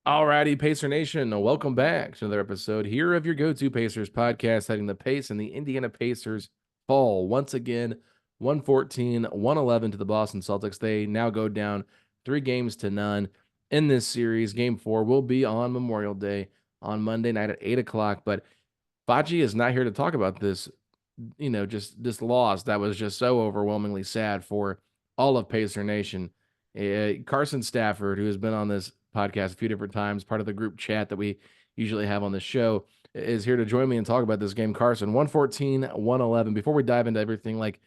Alrighty, Pacer Nation, welcome back to another episode here of your go-to Pacers podcast, heading the pace, and the Indiana Pacers fall once again 114-111 to the Boston Celtics. They now go down 3-0 in this series. Game 4 will be on Memorial Day on Monday night at 8 o'clock, but Fachi is not here to talk about this, just this loss that was just so overwhelmingly sad for all of Pacer Nation. Carson Stafford, who has been on this podcast a few different times, part of the group chat that we usually have on the show, is here to join me and talk about this game. Carson, 114-111. Before we dive into everything, like,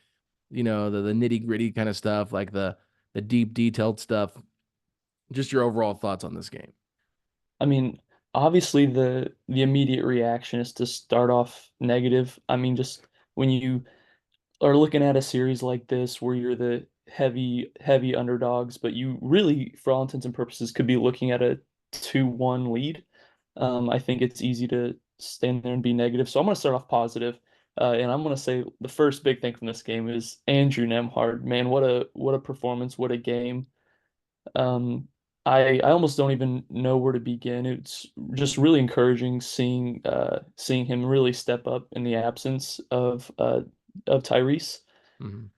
the nitty-gritty kind of stuff, like the deep, detailed stuff, just your overall thoughts on this game. I mean, obviously the immediate reaction is to start off negative. I mean, just when you are looking at a series like this where you're the heavy underdogs, but you really, for all intents and purposes, could be looking at a 2-1 lead. I think it's easy to stand there and be negative. So I'm going to start off positive, and I'm going to say the first big thing from this game is Andrew Nembhard. Man, what a performance, what a game. Um, I almost don't even know where to begin. It's just really encouraging seeing him really step up in the absence of Tyrese. Mhm.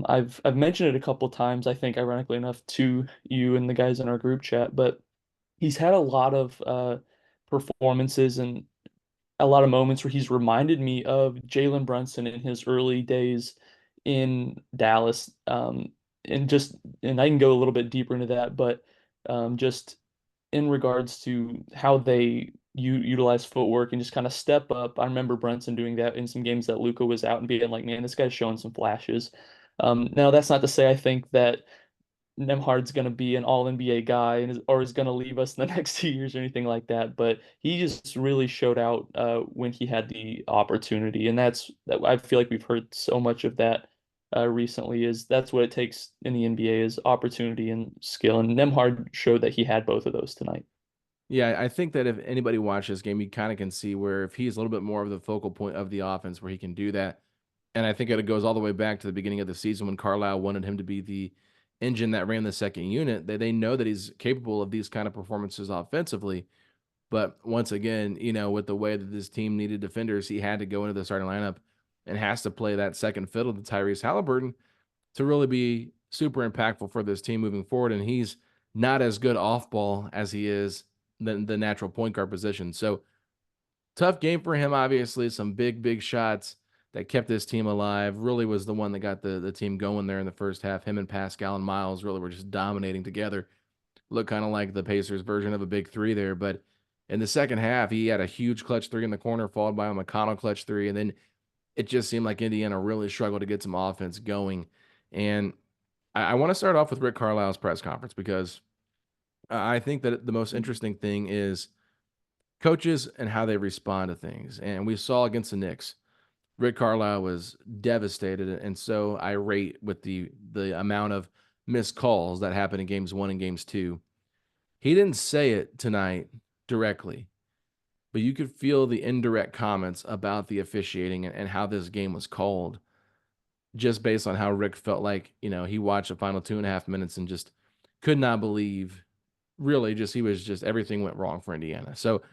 I've mentioned it a couple times, I think ironically enough, to you and the guys in our group chat, but he's had a lot of performances and a lot of moments where he's reminded me of Jalen Brunson in his early days in Dallas. And I can go a little bit deeper into that, but just in regards to how they utilize footwork and just kind of step up. I remember Brunson doing that in some games that Luka was out and being like, man, this guy's showing some flashes. Now that's not to say I think that Nembhard's going to be an all NBA guy or is going to leave us in the next 2 years or anything like that. But he just really showed out when he had the opportunity, and I feel like we've heard so much of that recently. Is that's what it takes in the NBA is opportunity and skill, and Nembhard showed that he had both of those tonight. Yeah, I think that if anybody watches this game, you kind of can see where if he's a little bit more of the focal point of the offense, where he can do that. And I think it goes all the way back to the beginning of the season when Carlisle wanted him to be the engine that ran the second unit. They know that he's capable of these kind of performances offensively. But once again, with the way that this team needed defenders, he had to go into the starting lineup and has to play that second fiddle to Tyrese Haliburton to really be super impactful for this team moving forward. And he's not as good off ball as he is the natural point guard position. So tough game for him, obviously. Some big shots that kept this team alive. Really was the one that got the team going there in the first half. Him and Pascal and Miles really were just dominating together. Looked kind of like the Pacers version of a big three there. But in the second half, he had a huge clutch three in the corner, followed by a McConnell clutch three. And then it just seemed like Indiana really struggled to get some offense going. And I want to start off with Rick Carlisle's press conference because I think that the most interesting thing is coaches and how they respond to things. And we saw against the Knicks, Rick Carlisle was devastated and so irate with the amount of missed calls that happened in games 1 and games 2. He didn't say it tonight directly, but you could feel the indirect comments about the officiating and how this game was called just based on how Rick felt like, he watched the final 2.5 minutes and just could not believe really just he was just everything went wrong for Indiana. So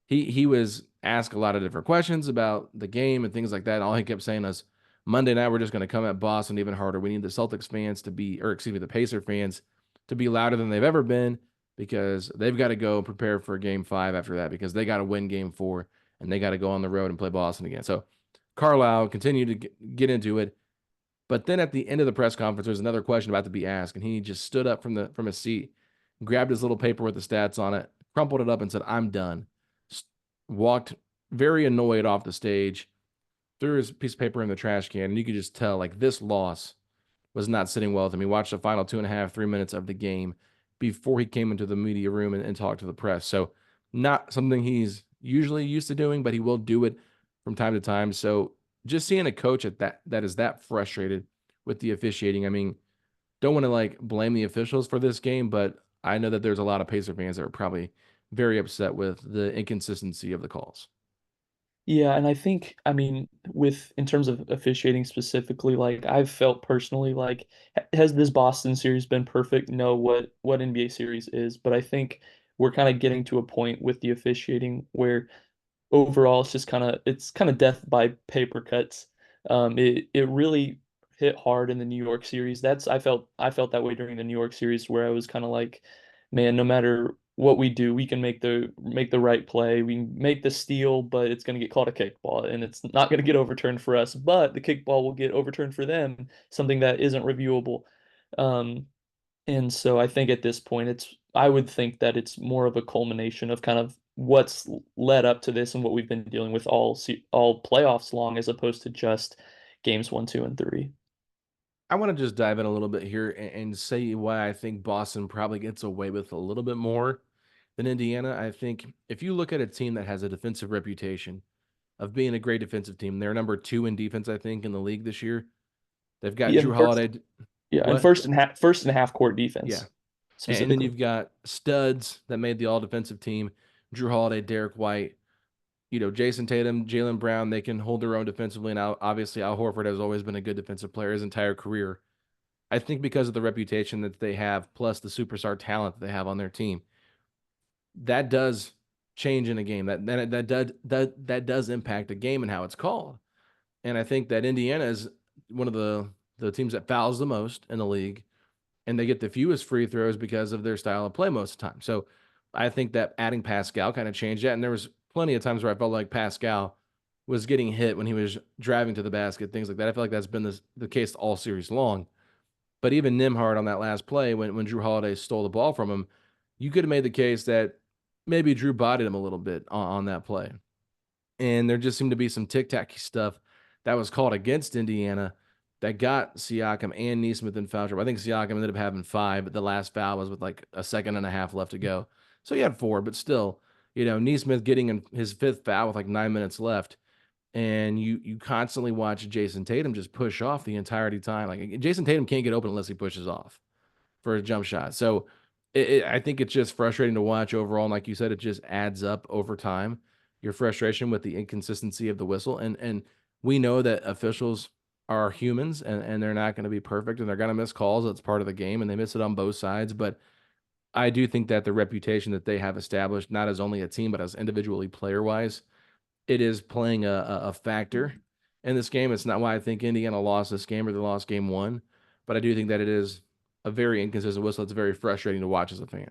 he was asked a lot of different questions about the game and things like that. All he kept saying is Monday night we're just going to come at Boston even harder. We need the Celtics fans to be, or excuse me, the Pacer fans to be louder than they've ever been because they've got to go prepare for game 5 after that because they got to win game 4 and they got to go on the road and play Boston again. So Carlisle continued to get into it. But then at the end of the press conference, there was another question about to be asked, and he just stood up from his seat, grabbed his little paper with the stats on it, crumpled it up, and said, "I'm done." Walked very annoyed off the stage, threw his piece of paper in the trash can, and you could just tell like this loss was not sitting well with him. He watched the final 2.5, 3 minutes of the game before he came into the media room and talked to the press. So not something he's usually used to doing, but he will do it from time to time. So just seeing a coach at that is that frustrated with the officiating. I mean, don't want to like blame the officials for this game, but I know that there's a lot of Pacer fans that are probably very upset with the inconsistency of the calls. Yeah, and I think, I mean, with in terms of officiating specifically, like I've felt personally like has this Boston series been perfect? No, what NBA series is, but I think we're kind of getting to a point with the officiating where overall it's kind of death by paper cuts. It really hit hard in the New York series. I felt that way during the New York series where I was kind of like, man, no matter what we do, we can make the right play. We can make the steal, but it's going to get called a kickball, and it's not going to get overturned for us. But the kickball will get overturned for them, something that isn't reviewable. Um, and so I think at this point, I would think that it's more of a culmination of kind of what's led up to this and what we've been dealing with all playoffs long, as opposed to just games one, two, and three. I want to just dive in a little bit here and say why I think Boston probably gets away with a little bit more than Indiana. I think if you look at a team that has a defensive reputation of being a great defensive team, they're number 2 in defense, I think, in the league this year. They've got Yeah, Drew Holiday. and What? first and half court Yeah. defense And then specifically. you've got studs that made the all defensive team: Drew Holiday, Derek White, Jason Tatum, Jaylen Brown. They can hold their own defensively. And obviously, Al Horford has always been a good defensive player his entire career. I think because of the reputation that they have, plus the superstar talent that they have on their team, that does change in a game. That does impact a game and how it's called. And I think that Indiana is one of the teams that fouls the most in the league, and they get the fewest free throws because of their style of play most of the time. So I think that adding Pascal kind of changed that. And there was plenty of times where I felt like Pascal was getting hit when he was driving to the basket, things like that. I feel like that's been the case all series long. But even Nembhard on that last play, when Drew Holiday stole the ball from him, you could have made the case that maybe Drew bodied him a little bit on that play. And there just seemed to be some tic-tac stuff that was called against Indiana that got Siakam and Nesmith in foul trouble. I think Siakam ended up having 5, but the last foul was with like a second and a half left to go. So he had 4, but still, Nesmith getting in his 5th foul with like 9 minutes left. And you constantly watch Jason Tatum just push off the entirety time. Like Jason Tatum can't get open unless he pushes off for a jump shot. So I think it's just frustrating to watch overall. And like you said, it just adds up over time. Your frustration with the inconsistency of the whistle. And we know that officials are humans and they're not going to be perfect and they're going to miss calls. It's part of the game and they miss it on both sides. But I do think that the reputation that they have established, not as only a team, but as individually player wise, it is playing a factor in this game. It's not why I think Indiana lost this game or they lost game one, but I do think that it is a very inconsistent whistle. It's very frustrating to watch as a fan.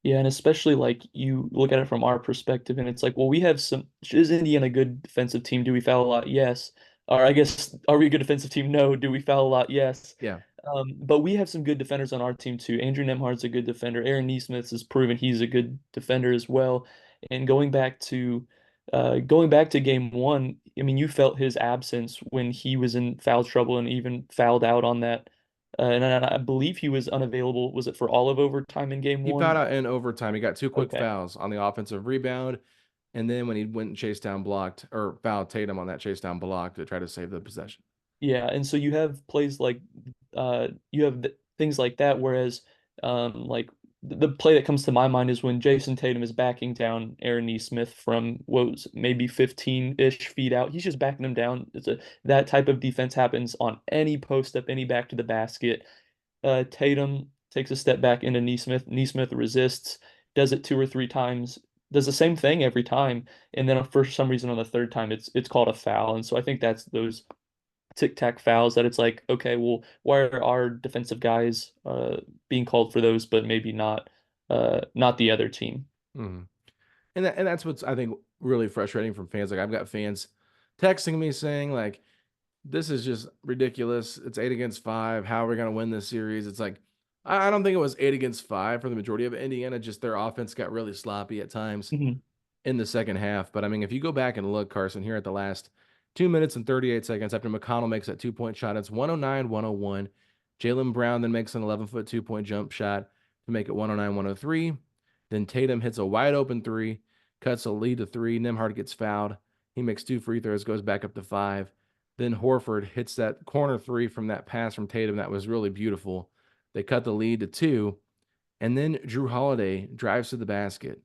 Yeah, and especially like you look at it from our perspective, and it's like, well, we have some. Is Indiana a good defensive team? Do we foul a lot? Yes. Or I guess, are we a good defensive team? No. Do we foul a lot? Yes. Yeah. But we have some good defenders on our team too. Andrew Nembhard's a good defender. Aaron Nesmith has proven he's a good defender as well. And going back to game one, I mean, you felt his absence when he was in foul trouble and even fouled out on that. And I believe he was unavailable. Was it for all of overtime in game He fouled one? out in overtime. He got 2 quick Okay. fouls on the offensive rebound. And then when he went and chased down blocked or fouled Tatum on that chase down block to try to save the possession. Yeah, and so you have plays like you have things like that, whereas like the play that comes to my mind is when Jason Tatum is backing down Aaron Nesmith from what was maybe 15-ish feet out. He's just backing him down. That type of defense happens on any post up, any back to the basket. Tatum takes a step back into Nesmith. Nesmith resists, does it 2 or 3 times, does the same thing every time, and then for some reason on the third time it's called a foul. And so I think that's those tic-tac fouls that it's like, okay, well, why are our defensive guys being called for those, but maybe not the other team? Mhm. And that's what's I think really frustrating from fans. Like I've got fans texting me saying like, this is just ridiculous. It's 8 against 5. How are we going to win this series? It's like, I don't think it was 8 against 5 for the majority of it. Indiana. Just their offense got really sloppy at times Mhm. in the second half. But I mean, if you go back and look, Carson, here at the last 2 minutes and 38 seconds after McConnell makes that 2 point shot, it's 109-101. Jaylen Brown then makes an 11-foot 2 point jump shot to make it 109-103. Then Tatum hits a wide open three, cuts a lead to 3. Nembhard gets fouled. He makes 2 free throws, goes back up to 5. Then Horford hits that corner 3 from that pass from Tatum that was really beautiful. They cut the lead to 2. And then Drew Holiday drives to the basket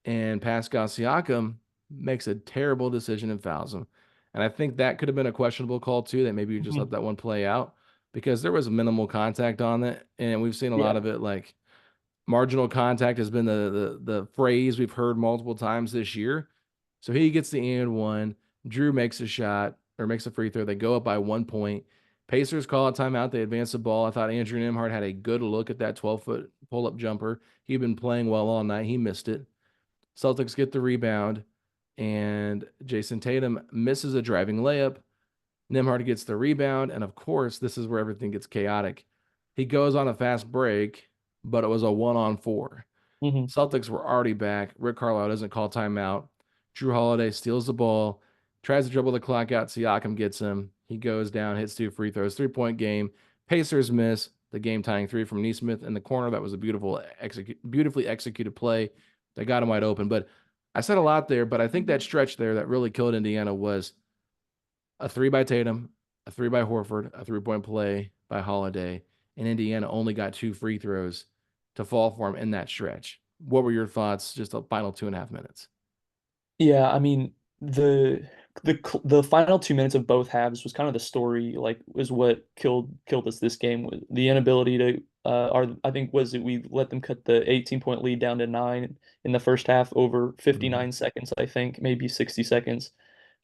and Pascal Siakam makes a terrible decision and fouls him. And I think that could have been a questionable call too, that maybe you just let Mhm. that one play out because there was minimal contact on it. And we've seen a lot Yeah. of it like Marginal contact has been the phrase we've heard multiple times this year. So he gets the and one. Drew makes a shot or makes a free throw. They go up by 1 point. Pacers call a timeout. They advance the ball. I thought Andrew Nembhard had a good look at that 12-foot pull-up jumper. He'd been playing well all night. He missed it. Celtics get the rebound, and Jason Tatum misses a driving layup. Nembhard gets the rebound, and of course, this is where everything gets chaotic. He goes on a fast break, but it was a 1-on-4. Hmm. Celtics were already back. Rick Carlisle doesn't call timeout. Drew Holiday steals the ball, tries to dribble the clock out. Siakam gets him. He goes down, hits 2 free throws, 3-point game. Pacers miss the game tying three from Neesmith in the corner. That was a beautifully executed play that got him wide open. But I said a lot there, but I think that stretch there that really killed Indiana was a three by Tatum, a three by Horford, a 3-point play by Holiday, and Indiana only got 2 free throws to fall for him in that stretch. What were your thoughts? Just the final 2.5 minutes. Yeah, I mean the final 2 minutes of both halves was kind of the story, like was what killed us this game. Was the inability to our I think was it we let them cut the 18-point lead down to 9 in the first half over Mm-hmm. 59 seconds, I think, maybe 60 seconds.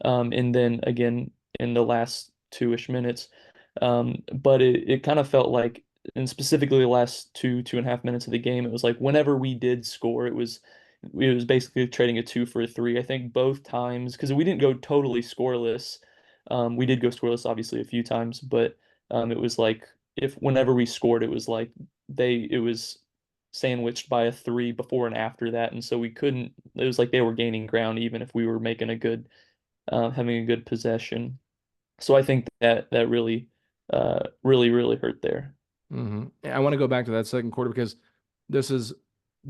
And then again in the last two-ish minutes. But it kind of felt like, and specifically the last 2.5 minutes of the game, it was like whenever we did score, it was basically trading a two for a three. I think both times, because we didn't go totally scoreless. We did go scoreless obviously a few times, but it was like if whenever we scored, it was like it was sandwiched by a three before and after that, and so we couldn't. It was like they were gaining ground even if we were making a good having a good possession. So I think that really, really hurt there. Mm-hmm. I want to go back to that second quarter because this is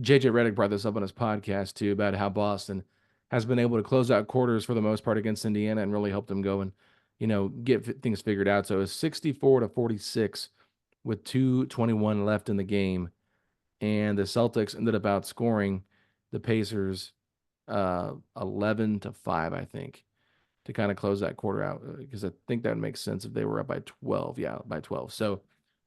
JJ Redick brought this up on his podcast too about how Boston has been able to close out quarters for the most part against Indiana and really help them go and get things figured out. So it was 64-46 with 2:21 left in the game, and the Celtics ended up outscoring the Pacers 11-5, I think, to kind of close that quarter out because I think that would make sense if they were up by 12. Yeah, by 12. So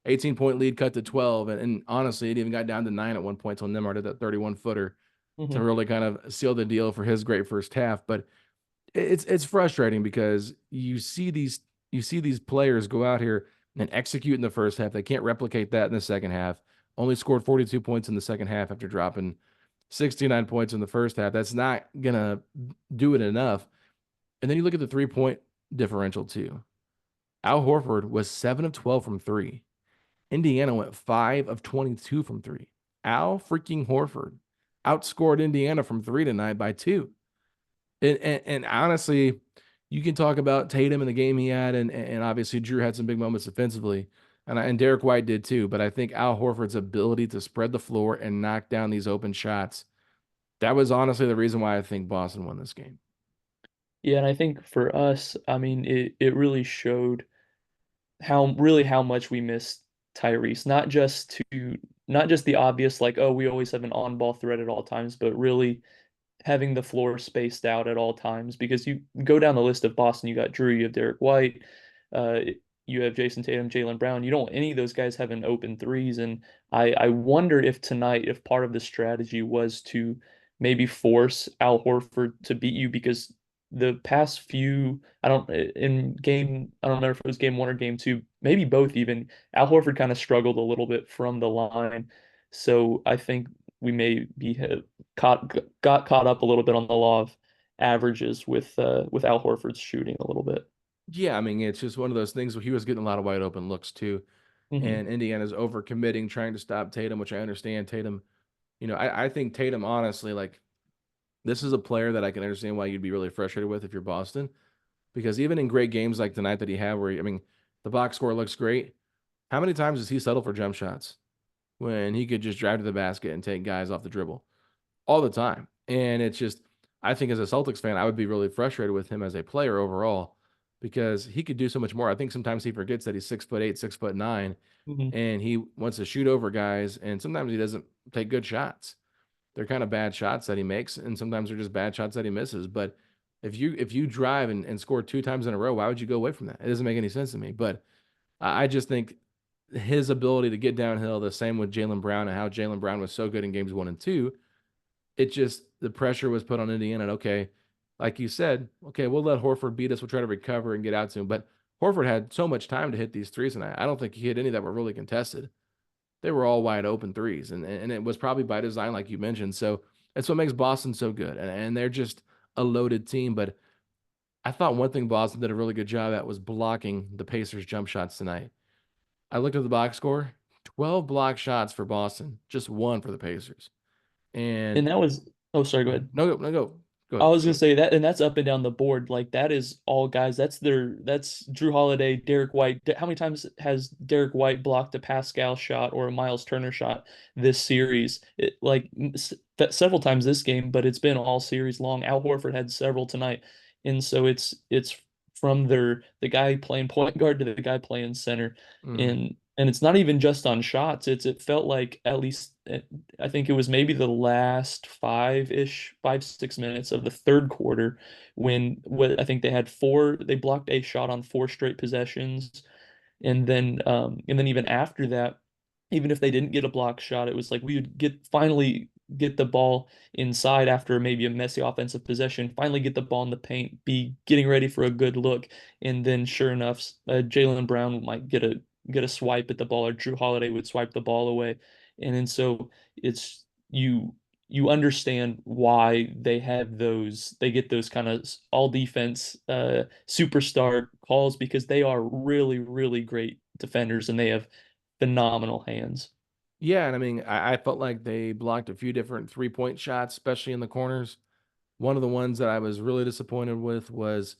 18-point lead cut to 12. And honestly, it even got down to 9 at one point until Nembhard did that 31-footer to Hmm. really kind of seal the deal for his great first half. But it's frustrating because you see these players go out here and execute in the first half. They can't replicate that in the second half. Only scored 42 points in the second half after dropping 69 points in the first half. That's not gonna do it enough. And then you look at the 3-point differential too. Al Horford was 7 of 12 from three. Indiana went 5 of 22 from three. Al freaking Horford outscored Indiana from three tonight by 2. And honestly, you can talk about Tatum and the game he had, and obviously Drew had some big moments defensively, and Derek White did too. But I think Al Horford's ability to spread the floor and knock down these open shots, that was honestly the reason why I think Boston won this game. Yeah, and I think for us, I mean, it really showed how much we missed Tyrese. Not just the obvious like, oh, we always have an on-ball threat at all times, but really having the floor spaced out at all times because you go down the list of Boston, you got Drew, you have Derek White, uh, you have Jason Tatum, Jaylen Brown. You don't want any of those guys having open threes. And I wonder if tonight, if part of the strategy was to maybe force Al Horford to beat you because the past few, I don't remember if it was game one or game two, maybe both even, Al Horford kind of struggled a little bit from the line. So I think we may be got caught up a little bit on the law of averages with Al Horford's shooting a little bit. Yeah, I mean, it's just one of those things where he was getting a lot of wide open looks too. Hmm. And Indiana's overcommitting, trying to stop Tatum, which I understand. Tatum, I think Tatum, honestly, like, this is a player that I can understand why you'd be really frustrated with if you're Boston, because even in great games like tonight that he had, where I mean, the box score looks great. How many times does he settle for jump shots when he could just drive to the basket and take guys off the dribble all the time? And it's just, I think as a Celtics fan, I would be really frustrated with him as a player overall because he could do so much more. I think sometimes he forgets that he's 6'8", 6'9", Hmm. and he wants to shoot over guys, and sometimes he doesn't take good shots. They're kind of bad shots that he makes, and sometimes they're just bad shots that he misses. But if you drive and score 2 times in a row, why would you go away from that? It doesn't make any sense to me. But I just think his ability to get downhill, the same with Jaylen Brown and how Jaylen Brown was so good in games 1 and 2. It just the pressure was put on Indiana. And okay, like you said, okay, we'll let Horford beat us. We'll try to recover and get out to him. But Horford had so much time to hit these threes, and I don't think he hit any that were really contested. They were all wide open threes, and it was probably by design, like you mentioned. So that's what makes Boston so good, and they're just a loaded team. But I thought one thing Boston did a really good job at was blocking the Pacers' jump shots tonight. I looked at the box score, 12 block shots for Boston, just one for the Pacers. And And that was, oh, sorry, go ahead. no, no, go I ahead. was gonna say that, and that's up and down the board. Like that is all guys. That's Drew Holiday, Derek White. How many times has Derek White blocked a Pascal shot or a Miles Turner shot this series? Several times this game, but it's been all series long. Al Horford had several tonight, and so it's from the guy playing point guard to the guy playing center, Mhm. and it's not even just on shots. It felt like at least I think it was maybe the last 6 minutes of the third quarter when what I think they blocked a shot on four straight possessions. And then even after that, even if they didn't get a block shot, it was like we would finally get the ball inside after maybe a messy offensive possession, finally get the ball in the paint, be getting ready for a good look, and then sure enough, Jaylen Brown might get a swipe at the ball, or Drew Holiday would swipe the ball away, and then so it's you understand why they get those kind of all defense superstar calls because they are really, really great defenders and they have phenomenal hands. Yeah, and I mean, I felt like they blocked a few different 3-point shots, especially in the corners. One of the ones that I was really disappointed with was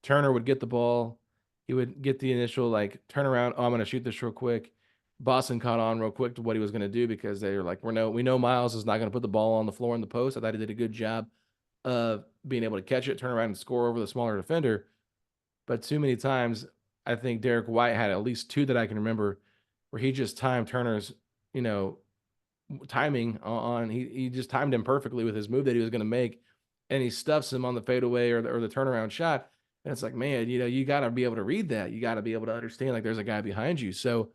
Turner would get the ball. He would get the initial like turnaround. Oh, I'm going to shoot this real quick. Boston caught on real quick to what he was going to do because they were like, we know Miles is not going to put the ball on the floor in the post. I thought he did a good job of being able to catch it, turn around, and score over the smaller defender. But too many times, I think Derek White had at least two that I can remember where he just timed Turner's, you know, timing on he just timed him perfectly with his move that he was going to make, and he stuffs him on the fadeaway or the turnaround shot. And it's like, man, you got to be able to read that. You got to be able to understand like there's a guy behind you. So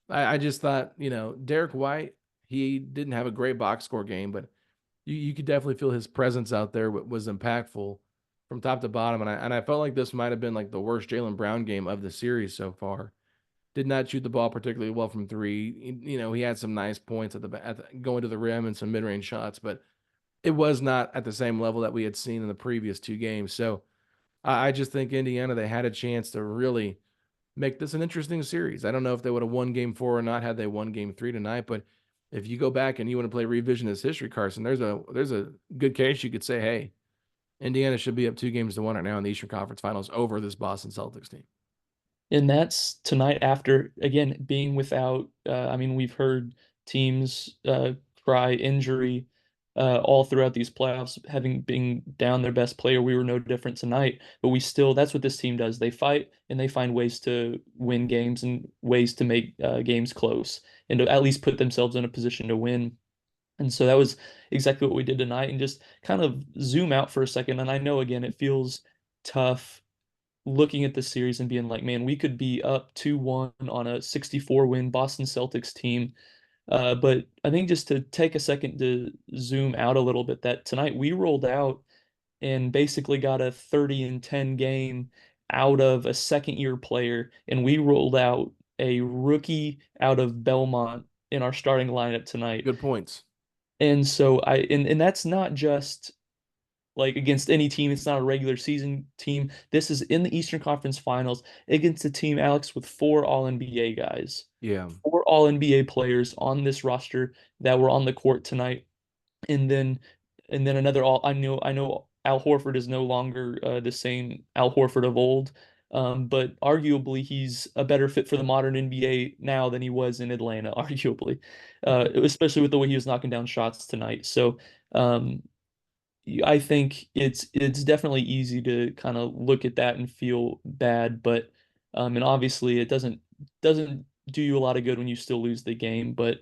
I just thought, Derek White, he didn't have a great box score game, but you could definitely feel his presence out there was impactful from top to bottom. And I felt like this might have been like the worst Jaylen Brown game of the series so far. Did not shoot the ball particularly well from three. He had some nice points going to the rim and some mid range shots, but it was not at the same level that we had seen in the previous two games. So I just think Indiana, they had a chance to really make this an interesting series. I don't know if they would have won game 4 or not had they won game 3 tonight, but if you go back and you want to play revisionist history, Carson, there's a good case you could say, hey, Indiana should be up 2 games to 1 right now in the Eastern Conference Finals over this Boston Celtics team. And that's tonight after, again, being without, I mean, we've heard teams cry injury all throughout these playoffs, having been down their best player. We were no different tonight, but that's what this team does. They fight and they find ways to win games and ways to make games close and to at least put themselves in a position to win. And so that was exactly what we did tonight. And just kind of zoom out for a second. And I know, again, it feels tough looking at the series and being like, man, we could be up 2-1 on a 64 win Boston Celtics team. But I think just to take a second to zoom out a little bit, that tonight we rolled out and basically got a 30-10 game out of a second year player, and we rolled out a rookie out of Belmont in our starting lineup tonight. Good points. And so and that's not just like against any team. It's not a regular season team. This is in the Eastern Conference Finals against a team, Alex, with four All NBA guys, Yeah. four All NBA players on this roster that were on the court tonight, and then another All. I know Al Horford is no longer the same Al Horford of old. But arguably he's a better fit for the modern NBA now than he was in Atlanta, arguably, especially with the way he was knocking down shots tonight. So um, I think it's definitely easy to kind of look at that and feel bad, but and obviously it doesn't do you a lot of good when you still lose the game, but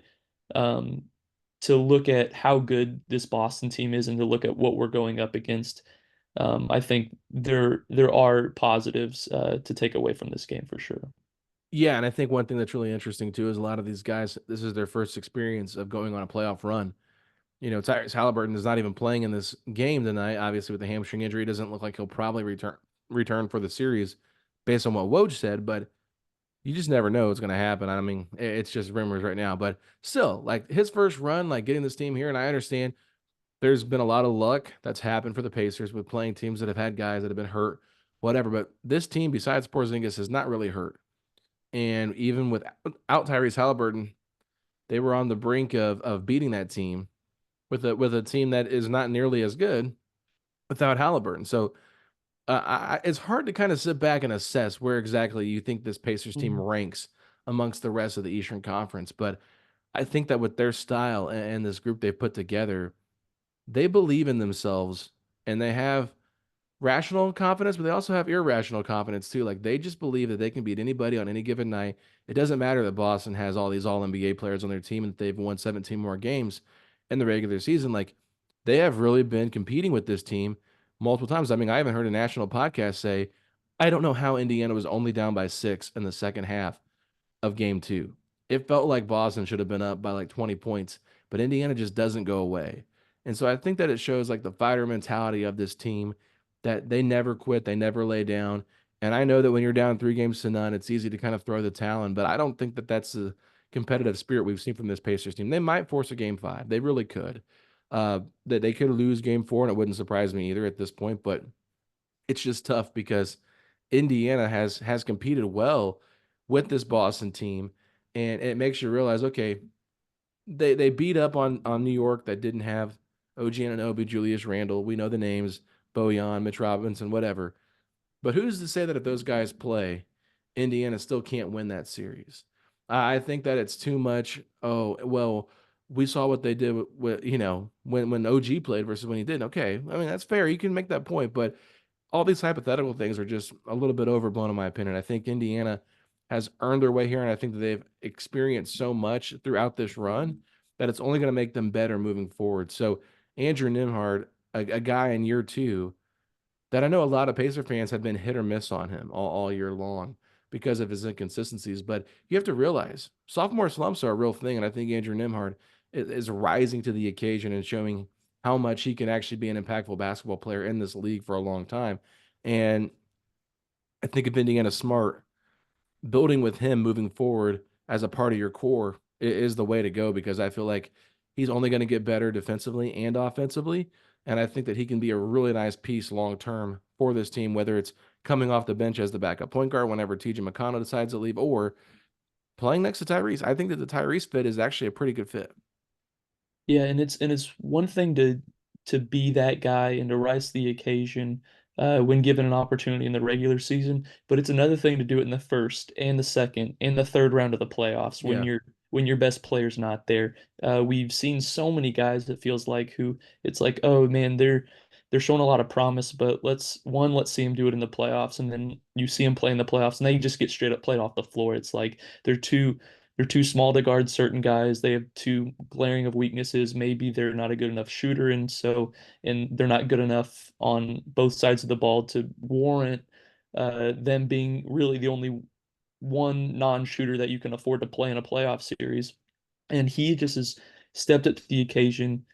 um to look at how good this Boston team is and to look at what we're going up against, I think there are positives to take away from this game for sure. Yeah, and I think one thing that's really interesting too is a lot of these guys, this is their first experience of going on a playoff run. Tyrese Haliburton is not even playing in this game tonight. Obviously, with the hamstring injury, it doesn't look like he'll probably return for the series, based on what Woj said. But you just never know what's going to happen. I mean, it's just rumors right now. But still, like his first run, like getting this team here, and I understand there's been a lot of luck that's happened for the Pacers with playing teams that have had guys that have been hurt, whatever. But this team, besides Porzingis, is not really hurt. And even without Tyrese Halliburton, they were on the brink of beating that team with a team that is not nearly as good without Halliburton. So it's hard to kind of sit back and assess where exactly you think this Pacers team Mhm. ranks amongst the rest of the Eastern Conference. But I think that with their style and this group they put together, they believe in themselves and they have rational confidence, but they also have irrational confidence too. Like they just believe that they can beat anybody on any given night. It doesn't matter that Boston has all these all NBA players on their team and that they've won 17 more games in the regular season. Like they have really been competing with this team multiple times. I mean, I haven't heard a national podcast say, I don't know how Indiana was only down by 6 in the second half of game two. It felt like Boston should have been up by like 20 points, but Indiana just doesn't go away. And so I think that it shows like the fighter mentality of this team that they never quit, they never lay down. And I know that when you're down 3 games to none, it's easy to kind of throw the towel in, but I don't think that that's the competitive spirit we've seen from this Pacers team. They might force a game 5. They really could. That they could lose game 4, and it wouldn't surprise me either at this point, but it's just tough because Indiana has competed well with this Boston team, and it makes you realize, okay, they beat up on New York that didn't have OG Anunoby, Julius Randle. We know the names, Bojan, Mitch Robinson, whatever. But who's to say that if those guys play, Indiana still can't win that series? I think that it's too much. Oh well, we saw what they did when OG played versus when he didn't. Okay, I mean that's fair. You can make that point, but all these hypothetical things are just a little bit overblown in my opinion. I think Indiana has earned their way here, and I think that they've experienced so much throughout this run that it's only going to make them better moving forward. So Andrew Nembhard, a guy in year 2 that I know a lot of Pacer fans have been hit or miss on him all year long because of his inconsistencies. But you have to realize sophomore slumps are a real thing, and I think Andrew Nembhard is rising to the occasion and showing how much he can actually be an impactful basketball player in this league for a long time. And I think if Indiana's smart, building with him moving forward as a part of your core is the way to go because I feel like he's only going to get better defensively and offensively. And I think that he can be a really nice piece long term for this team, whether it's coming off the bench as the backup point guard whenever TJ McConnell decides to leave or playing next to Tyrese. I think that the Tyrese fit is actually a pretty good fit. Yeah, and it's one thing to be that guy and to rise to the occasion when given an opportunity in the regular season, but it's another thing to do it in the first and the second and the third round of the playoffs Yeah. when your best player's not there. We've seen so many guys that feels like who it's like, oh man, they're showing a lot of promise, but let's see them do it in the playoffs, and then you see them play in the playoffs, and they just get straight up played off the floor. It's like they're too they're too small to guard certain guys. They have too glaring of weaknesses. Maybe they're not a good enough shooter, and they're not good enough on both sides of the ball to warrant them being really the only one non-shooter that you can afford to play in a playoff series. And he just has stepped up to the occasion.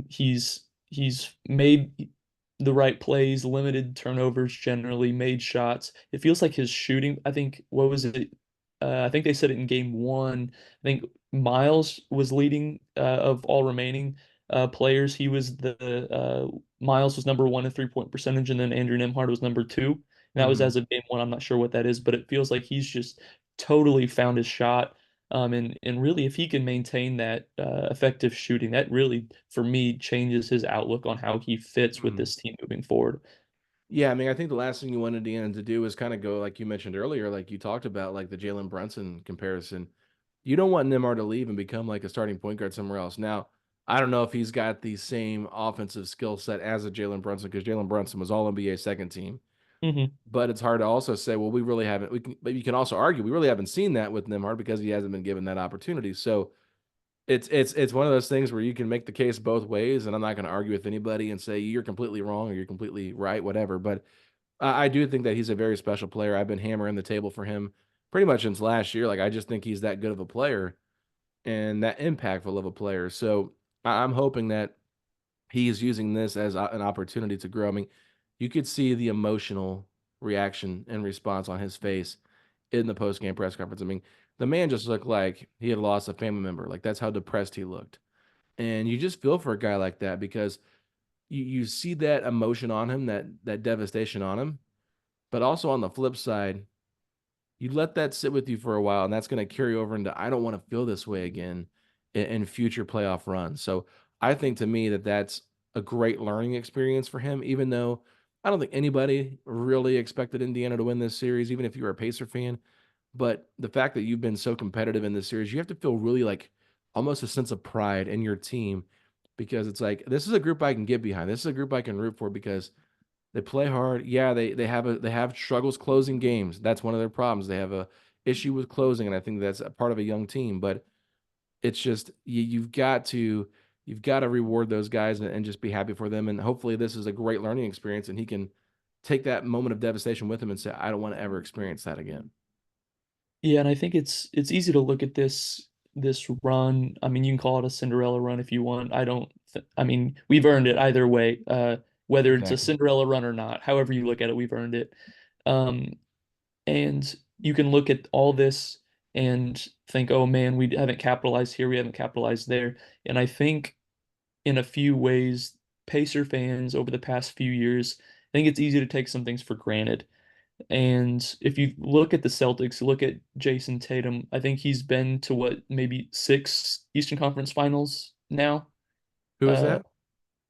He's made the right plays, limited turnovers generally, made shots. It feels like his shooting, I think, what was it? I think they said it in game 1. I think Miles was leading of all remaining players. He was Miles was number 1 in 3-point percentage, and then Andrew Nembhard was number 2. And that was Hmm. as of game 1. I'm not sure what that is, but it feels like he's just totally found his shot. And really, if he can maintain that effective shooting, that really, for me, changes his outlook on how he fits with Hmm. this team moving forward. Yeah, I mean, I think the last thing you want Indiana to do is kind of go like you mentioned earlier, like you talked about, like the Jalen Brunson comparison. You don't want Neymar to leave and become like a starting point guard somewhere else. Now, I don't know if he's got the same offensive skill set as a Jalen Brunson because Jalen Brunson was all NBA second team. Hmm. But it's hard to also say, well, we really haven't. But you can also argue we really haven't seen that with Nembhard because he hasn't been given that opportunity. So it's one of those things where you can make the case both ways, and I'm not going to argue with anybody and say you're completely wrong or you're completely right, whatever. But I do think that he's a very special player. I've been hammering the table for him pretty much since last year. Like I just think he's that good of a player and that impactful of a player. So I'm hoping that he's using this as an opportunity to grow. I mean, you could see the emotional reaction and response on his face in the post game press conference. I mean, the man just looked like he had lost a family member. Like that's how depressed he looked. And you just feel for a guy like that because you see that emotion on him, that devastation on him. But also on the flip side, you let that sit with you for a while, and that's going to carry over into I don't want to feel this way again in future playoff runs. So I think to me that that's a great learning experience for him, even though I don't think anybody really expected Indiana to win this series, even if you were a Pacer fan. But the fact that you've been so competitive in this series, you have to feel really like almost a sense of pride in your team because it's like this is a group I can get behind. This is a group I can root for because they play hard. Yeah, they have struggles closing games. That's one of their problems. They have a issue with closing, and I think that's a part of a young team. But it's just you've got to reward those guys and just be happy for them. And hopefully, this is a great learning experience, and he can take that moment of devastation with him and say, "I don't want to ever experience that again." Yeah, and I think it's easy to look at this run. I mean, you can call it a Cinderella run if you want. I don't th I mean, we've earned it either way. Whether it's a Exactly. Cinderella run or not, however you look at it, we've earned it. Um, and you can look at all this and think, oh man, we haven't capitalized here, we haven't capitalized there. And I think in a few ways, Pacer fans over the past few years, I think it's easy to take some things for granted. And if you look at the Celtics, look at Jason Tatum, I think he's been to what, maybe six Eastern Conference Finals now. Who is Uh, that?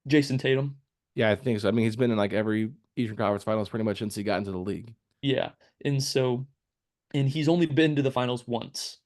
Jason Tatum. Yeah, I think so. I mean, he's been in like every Eastern Conference Finals pretty much since he got into the league. Yeah. And so, and he's only been to the finals once.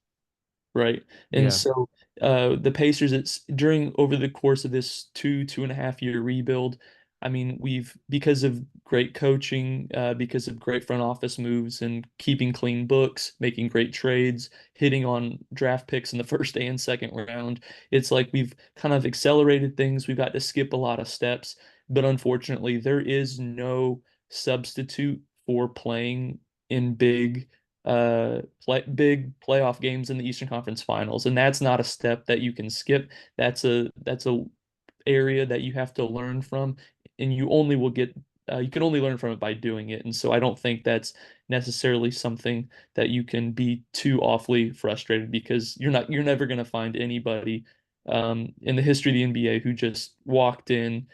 Right. And Yeah. so the Pacers, it's during over the course of this 2.5 year rebuild. I mean, we've because of great coaching, because of great front office moves and keeping clean books, making great trades, hitting on draft picks in the first and second round. It's like we've kind of accelerated things. We've got to skip a lot of steps, but unfortunately, there is no substitute for playing in big playoff games in the Eastern Conference Finals, and that's not a step that you can skip. That's a area that you have to learn from, and you can only learn from it by doing it. And so I don't think that's necessarily something that you can be too awfully frustrated because you're never going to find anybody in the history of the NBA who just walked in,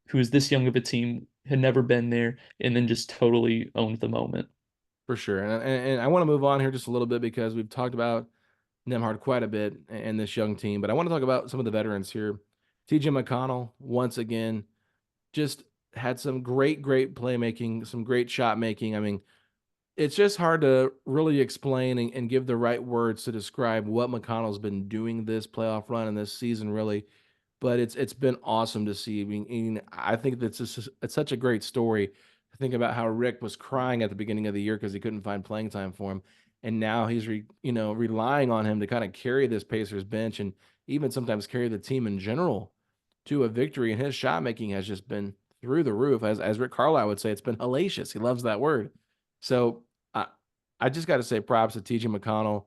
who is this young of a team, had never been there, and then just totally owned the moment. For sure. And I want to move on here just a little bit because we've talked about Nembhard quite a bit and this young team, but I want to talk about some of the veterans here. TJ McConnell, once again, just had some great playmaking, some great shot making. I mean, it's just hard to really explain and give the right words to describe what McConnell's been doing this playoff run and this season, really. But it's been awesome to see. I think that's just it's such a great story to think about how Rick was crying at the beginning of the year because he couldn't find playing time for him, and now he's relying on him to kind of carry this Pacers bench and even sometimes carry the team in general to a victory. And his shot making has just been through the roof, as Rick Carlisle would say. It's been hellacious. He loves that word. So I I just got to say props to TJ McConnell.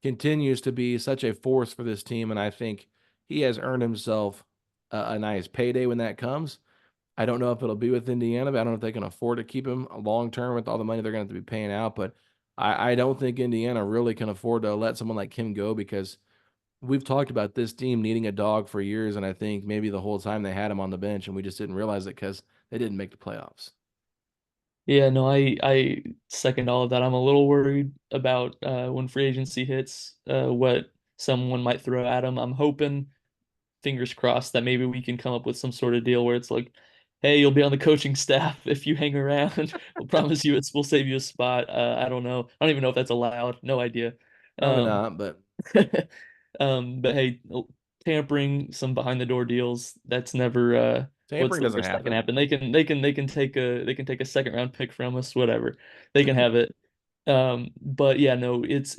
Continues to be such a force for this team, and I think he has earned himself a nice payday when that comes. I don't know if it'll be with Indiana, but I don't know if they can afford to keep him long term with all the money they're going to have to be paying out. But I don't think Indiana really can afford to let someone like him go because we've talked about this team needing a dog for years, and I think maybe the whole time they had him on the bench, and we just didn't realize it because they didn't make the playoffs. Yeah, no, I second all of that. I'm a little worried about when free agency hits, what someone might throw at him. I'm hoping, fingers crossed, that maybe we can come up with some sort of deal where it's like, hey, you'll be on the coaching staff if you hang around. We'll promise you we'll save you a spot. I don't know. I don't even know if that's allowed. No idea. Probably Um, not, but but hey, tampering, some behind the door deals, that's never what's tampering the doesn't worst that can happen. happen? They can take a second round pick from us, whatever. They can have it. But yeah, no, it's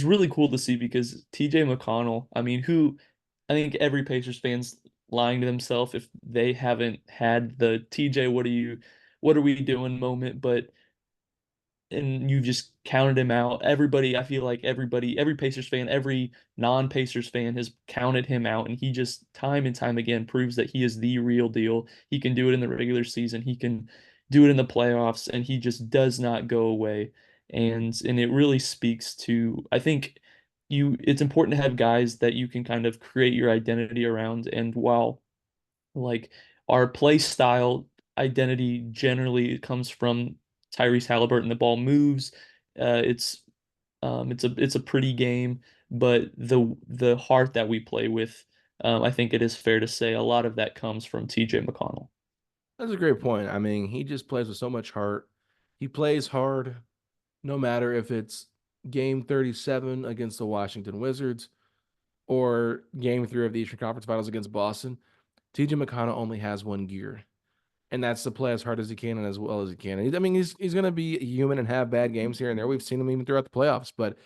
really cool to see because TJ McConnell, I mean, who I think every Pacers fan's lying to themselves if they haven't had the TJ, what are we doing moment, but and you just counted him out. Everybody, I feel like every Pacers fan, every non-Pacers fan has counted him out, and he just time and time again proves that he is the real deal. He can do it in the regular season, he can do it in the playoffs, and he just does not go away. And it really speaks to, I think it's important to have guys that you can kind of create your identity around. And while like our play style identity generally comes from Tyrese Haliburton. The ball moves. It's a pretty game, but the heart that we play with, I think it is fair to say a lot of that comes from TJ McConnell. That's a great point. I mean, he just plays with so much heart. He plays hard, no matter if it's game 37 against the Washington Wizards or game 3 of the Eastern Conference Finals against Boston. TJ McConnell only has one gear, and that's to play as hard as he can and as well as he can. I mean, he's going to be human and have bad games here and there. We've seen him even throughout the playoffs, but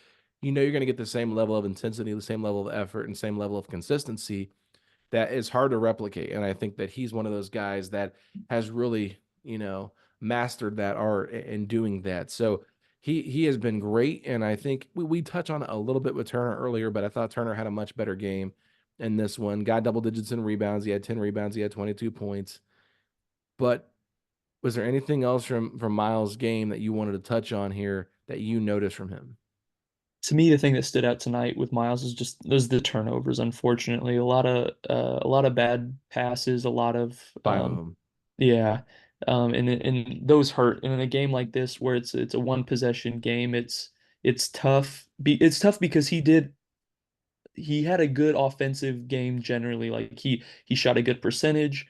you're going to get the same level of intensity, the same level of effort, and same level of consistency that is hard to replicate. And I think that he's one of those guys that has really, mastered that art in doing that. So he has been great. And I think we touched on it a little bit with Turner earlier, but I thought Turner had a much better game in this one. Got double digits in rebounds. He had 10 rebounds. He had 22 points. But was there anything else from Miles' game that you wanted to touch on here that you noticed from him? To me, the thing that stood out tonight with Miles is just those the turnovers. Unfortunately, a lot of bad passes, a lot of 5 of them. yeah, and those hurt. And in a game like this, where it's a one possession game, it's tough. It's tough because he had a good offensive game generally. Like he shot a good percentage.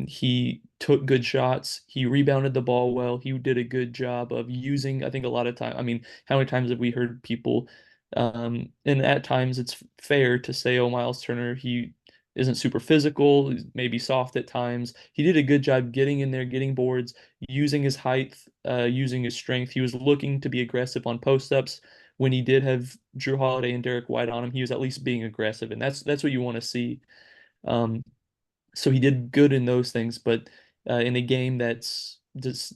He took good shots. He rebounded the ball well. He did a good job of using, I think a lot of time. I mean, how many times have we heard people and at times it's fair to say, oh, Miles Turner, he isn't super physical, he's maybe soft at times. He did a good job getting in there, getting boards, using his height, using his strength. He was looking to be aggressive on post-ups when he did have Drew Holiday and Derek White on him, he was at least being aggressive, and that's what you want to see. Um, so he did good in those things, but in a game that's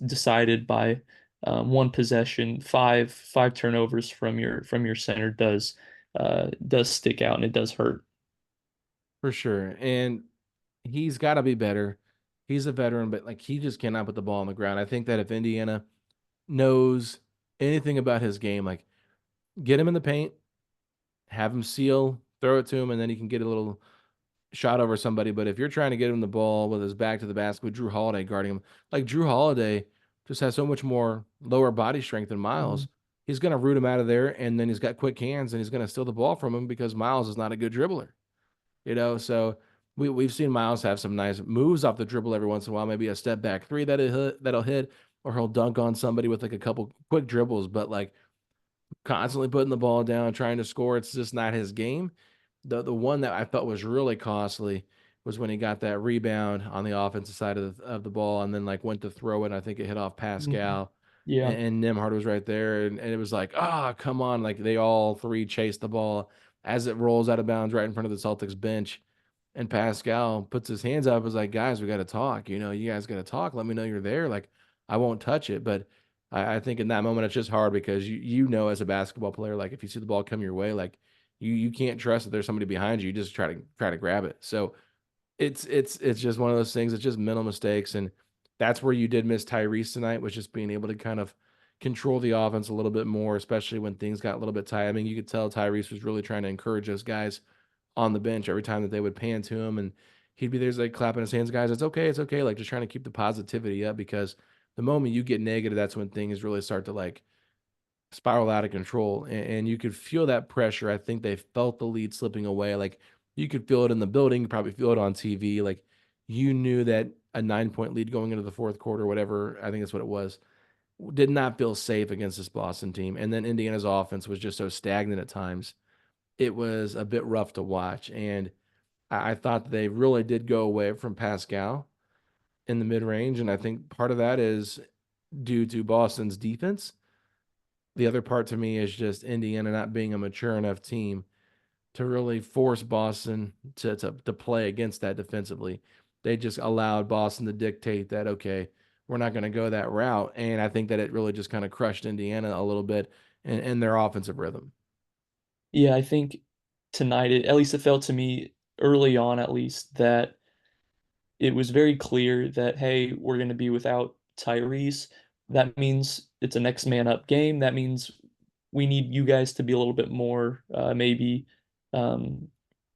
decided by one possession, five turnovers from your center does stick out and it does hurt. For sure. And he's got to be better. He's a veteran, but like he just cannot put the ball on the ground. I think that if Indiana knows anything about his game, like get him in the paint, have him seal, throw it to him, and then he can get a little shot over somebody. But if you're trying to get him the ball with his back to the basket with Drew Holiday guarding him, like Drew Holiday just has so much more lower body strength than Mhm. Miles. He's going to root him out of there, and then he's got quick hands, and he's going to steal the ball from him because Miles is not a good dribbler. So we've seen Miles have some nice moves off the dribble every once in a while, maybe a step back three that'll hit, or he'll dunk on somebody with like a couple quick dribbles, but like constantly putting the ball down, trying to score, it's just not his game. The one that I thought was really costly was when he got that rebound on the offensive side of the ball and then like went to throw it. And I think it hit off Mhm. Pascal Yeah. and Nembhard was right there. And it was like, come on. Like they all three chased the ball as it rolls out of bounds right in front of the Celtics bench. And Pascal puts his hands up, was like, guys, we got to talk. You guys got to talk. Let me know you're there. Like, I won't touch it. But I think in that moment, it's just hard because as a basketball player, like if you see the ball come your way, like you can't trust that there's somebody behind you. You just try to grab it. So it's just one of those things. It's just mental mistakes, and that's where you did miss Tyrese tonight, was just being able to kind of control the offense a little bit more, especially when things got a little bit tight. I mean, you could tell Tyrese was really trying to encourage those guys on the bench every time that they would pan to him, and he'd be there's like clapping his hands, guys. It's okay, like just trying to keep the positivity up because the moment you get negative, that's when things really start to like spiral out of control. And you could feel that pressure. I think they felt the lead slipping away. Like you could feel it in the building, you probably feel it on TV. Like you knew that a 9 point lead going into the fourth quarter, whatever, I think that's what it was, did not feel safe against this Boston team. And then Indiana's offense was just so stagnant at times. It was a bit rough to watch. And I thought that they really did go away from Pascal in the mid range. And I think part of that is due to Boston's defense. The other part to me is just Indiana not being a mature enough team to really force Boston to play against that defensively. They just allowed Boston to dictate that, okay, we're not going to go that route. And I think that it really just kind of crushed Indiana a little bit in their offensive rhythm. Yeah, I think tonight, at least it felt to me early on, at least, that it was very clear that, hey, we're going to be without Tyrese. That means it's a next man up game. That means we need you guys to be a little bit more, maybe um,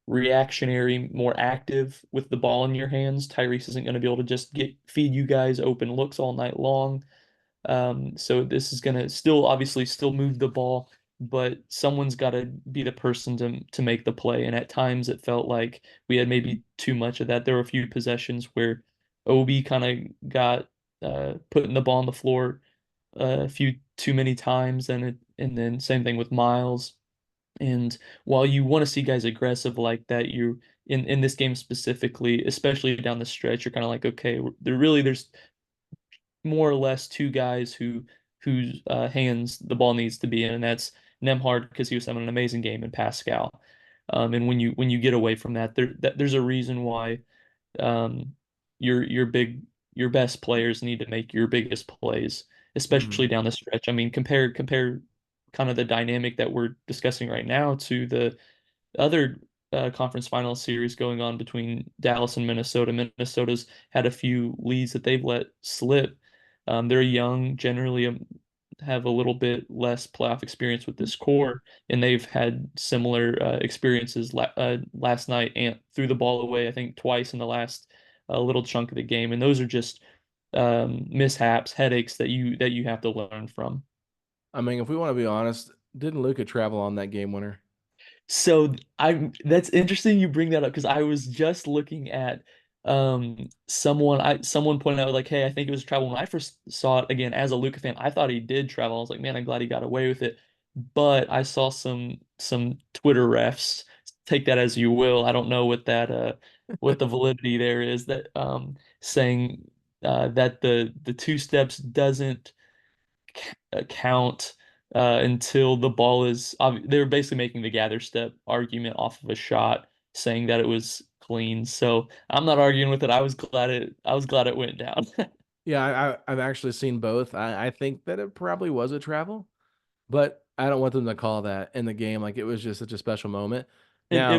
reactionary, more active with the ball in your hands. Tyrese isn't going to be able to just get feed you guys open looks all night long. So this is gonna still obviously still move the ball, but someone's got to be the person to make the play. And at times it felt like we had maybe too much of that. There were a few possessions where Obi kind of got putting the ball on the floor a few too many times, and then same thing with Miles. And while you want to see guys aggressive like that, you in this game specifically, especially down the stretch, you're kind of like, okay, there's more or less two guys whose hands the ball needs to be in, and that's Nembhard because he was having an amazing game in Pascal. And when you get away from that, there's a reason why um, your best players need to make your biggest plays, especially Mhm. down the stretch. I mean, compare kind of the dynamic that we're discussing right now to the other conference final series going on between Dallas and Minnesota. Minnesota's had a few leads that they've let slip. They're young, generally have a little bit less playoff experience with this core, and they've had similar experiences last night and threw the ball away, I think, twice in the last little chunk of the game. And those are just mishaps, headaches that you have to learn from. I mean, if we want to be honest, didn't Luka travel on that game winner? So I that's interesting you bring that up because I was just looking at someone pointed out like, hey, I think it was travel. When I first saw it again as a Luka fan, I thought he did travel. I was like, man, I'm glad he got away with it. But I saw some Twitter refs, take that as you will. I don't know what the validity there is, that saying that the two steps doesn't count until the ball is. They were basically making the gather step argument off of a shot, saying that it was clean. So I'm not arguing with it. I was glad it went down. Yeah, I've actually seen both. I think that it probably was a travel, but I don't want them to call that in the game. Like it was just such a special moment. And Now,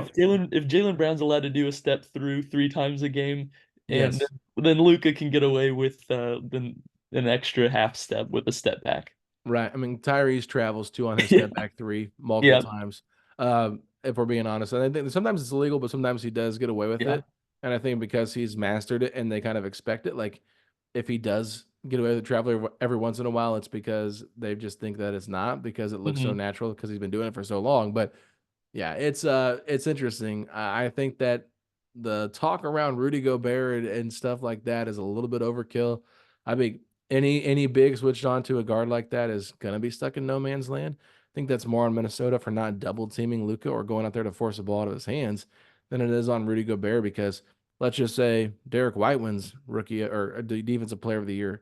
if Jalen Brown's allowed to do a step through three times a game, and yes, then Luka can get away with then an extra half step with a step back. right. I mean, Tyrese travels two on his Yeah, step back three multiple yeah, times. If we're being honest, and I think sometimes it's illegal, but sometimes he does get away with yeah. it. And I think because he's mastered it and they kind of expect it, like if he does get away with the traveler every once in a while, it's because they just think that it's not because it looks so Hmm. natural because he's been doing it for so long. But yeah, it's interesting. I think that the talk around Rudy Gobert and stuff like that is a little bit overkill. I think any big switched on to a guard like that is gonna be stuck in no man's land. I think that's more on Minnesota for not double teaming Luka or going out there to force a ball out of his hands than it is on Rudy Gobert because let's just say Derek White wins rookie or the defensive player of the year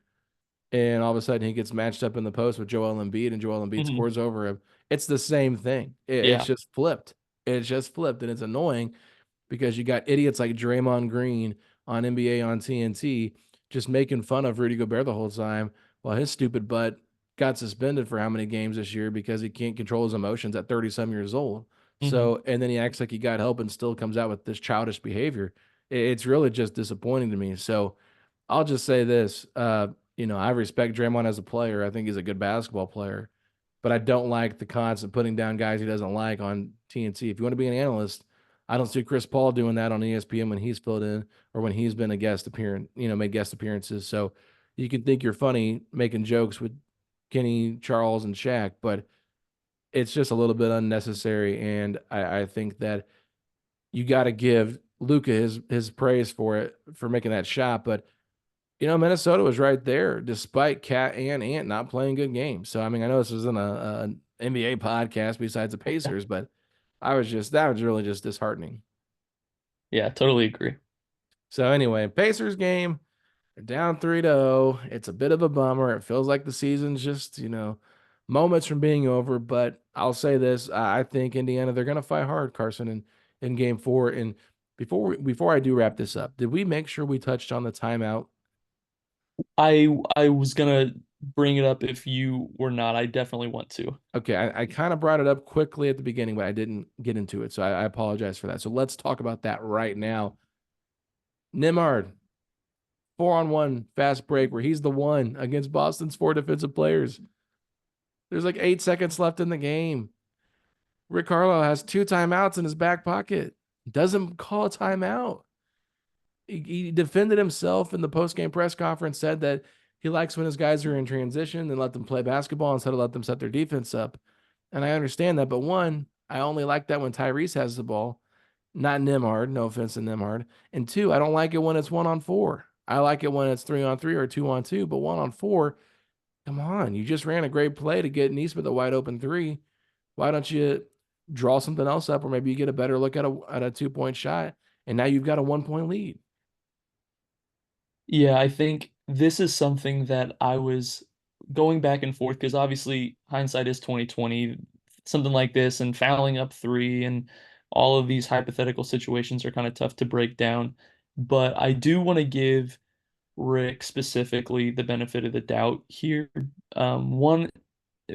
and all of a sudden he gets matched up in the post with Joel Embiid, and Joel Embiid Hmm. scores over him. It's the same thing. It's Yeah. just flipped. It's just flipped, and it's annoying because you got idiots like Draymond Green on NBA on TNT just making fun of Rudy Gobert the whole time while his stupid butt got suspended for how many games this year because he can't control his emotions at 30 some years old. Hmm. So, and then he acts like he got help and still comes out with this childish behavior. It's really just disappointing to me. So, I'll just say this. I respect Draymond as a player. I think he's a good basketball player, but I don't like the constant putting down guys he doesn't like on TNT. If you want to be an analyst, I don't see Chris Paul doing that on ESPN when he's filled in or when he's been a guest appearance, made guest appearances. So you can think you're funny making jokes with Kenny, Charles, and Shaq, but it's just a little bit unnecessary. And I think that you got to give Luca his praise for it for making that shot, but Minnesota was right there despite Cat and Ant not playing good games. So, I mean, I know this wasn't an NBA podcast besides the Pacers, but that was really just disheartening. Yeah, totally agree. So, anyway, Pacers game, they're down 3-0. It's a bit of a bummer. It feels like the season's just, moments from being over. But I'll say this I think Indiana, they're going to fight hard, Carson, in game four. And before I do wrap this up, did we make sure we touched on the timeout? I was gonna bring it up if you were not. I definitely want to. Okay, I kind of brought it up quickly at the beginning, but I didn't get into it, so I apologize for that. So let's talk about that right now. Nembhard, 4-on-1 fast break where he's the one against Boston's 4 defensive players. There's like 8 seconds left in the game. Rick Carlisle has 2 timeouts in his back pocket. Doesn't call a timeout. He defended himself in the post-game press conference, said that he likes when his guys are in transition and let them play basketball instead of let them set their defense up. And I understand that, but one, I only like that when Tyrese has the ball, not Nembhard. No offense to Nembhard. And two, I don't like it when it's 1-on-4. I like it when it's 3-on-3 or 2-on-2, but 1-on-4, come on. You just ran a great play to get Nesmith a wide open three. Why don't you draw something else up, or maybe you get a better look at a 2-point shot, and now you've got a 1-point lead. Yeah, I think this is something that I was going back and forth because obviously hindsight is 2020. Something like this and fouling up three and all of these hypothetical situations are kind of tough to break down. But I do want to give Rick specifically the benefit of the doubt here. One,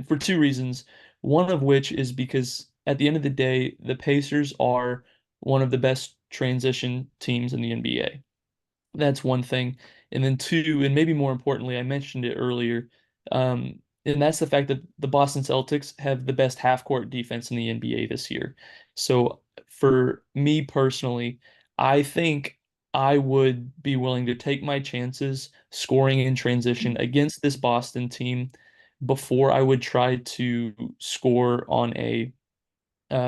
for two reasons. One of which is because at the end of the day, the Pacers are one of the best transition teams in the NBA. That's one thing. And then two, and maybe more importantly, I mentioned it earlier, and that's the fact that the Boston Celtics have the best half-court defense in the NBA this year. So for me personally, I think I would be willing to take my chances scoring in transition against this Boston team before I would try to score on a